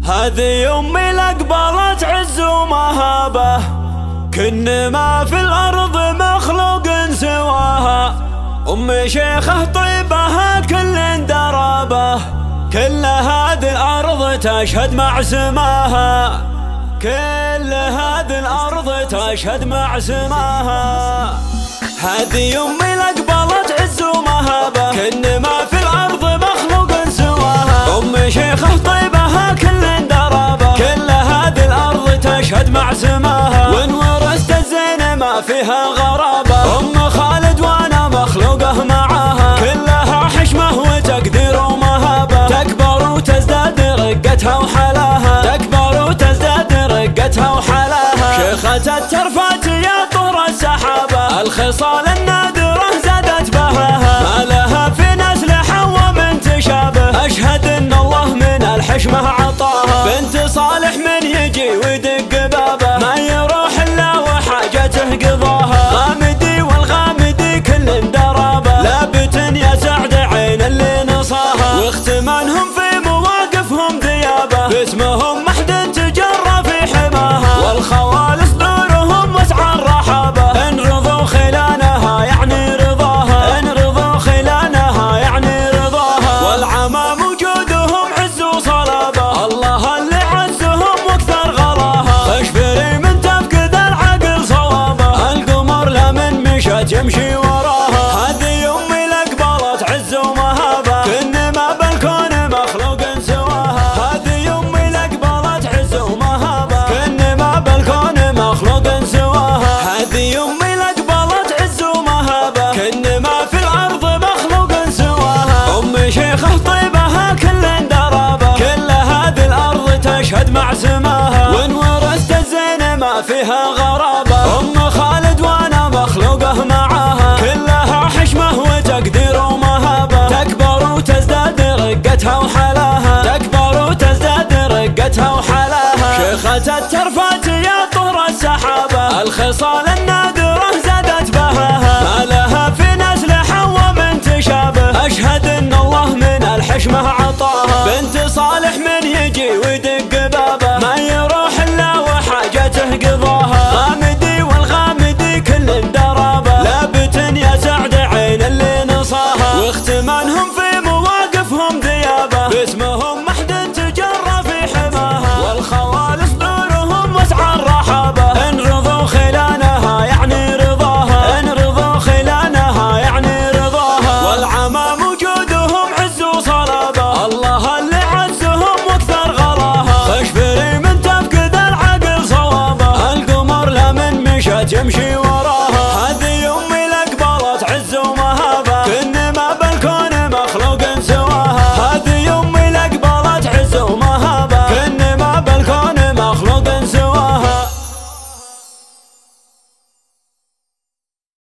هذه أمي لأقبلت عز ومهابة، كن ما في الأرض مخلوق سواها. أمي شيخة طيبها كل درابة، كل هذه الأرض تشهد مع سماها، كل هذه الأرض تشهد مع سماها. هذه أمي لأقبلت عز ومهابة، كن ما في الأرض مخلوق سواها. أمي شيخة طيبها كل درابة، كل هذه الأرض تشهد مع سماها. وإن ورثت الزين ما فيها غرابة، أم خالد وأنا مخلوقه معاها، كلها حشمة وتقدير ومهابة، تكبر وتزداد رقتها وحلاها، تكبر وتزداد رقتها وحلاها. شيخة الترفات يا طور السحابة، الخصال النادرة زادت بهاها، ما لها في نسل حوا من تشابه، أشهد إن الله من الحشمة عطاها. بنت صالح من يجي ويدق بابه، ما يروح إلا وحاجته قضاها. غامدي والغامدي كل درابة، لابت يا سعد عين اللي نصاها، واختمانهم في مواقفهم ذيابة، باسمهم محد تجرى في حماها. والخوال صدورهم وسع الرحابة، إن رضوا خلانها يعني رضاها، إن رضوا خلانها يعني رضاها. والعمام وجودهم عز وصلابة، الله اللي عزهم واكثر غلاها. خشفري من تفقد العقل صوابه، القمر لا من مشت يمشي وراها. هذه أمي لأقبلت عز ومهابة، كن ما بالكون مخلوق سواها. هذه أمي لأقبلت عز ومهابة، كن ما بالكون مخلوق سواها. هذه أمي لأقبلت عز ومهابة، كن ما في الأرض مخلوق سواها. أمي شيخة طيبها كل درابة، كل هذه الأرض تشهد مع سماها. وإن ورثت الزين ما فيها غرابة، أم خالد وأنا مخلوقه معاها، كلها حشمة وتقدير ومهابة، تكبر وتزداد رقتها وحلاها، تكبر وتزداد رقتها وحلاها. شيخة الترفات يا طور السحابة، الخصال النادرة زادت بهاها، ما لها في نسل حوا من تشابه، أشهد إن الله من الحشمة عطاها. بنت صالح من يجي ويدق بابه، ما يروح إلا وحاجته قضاها.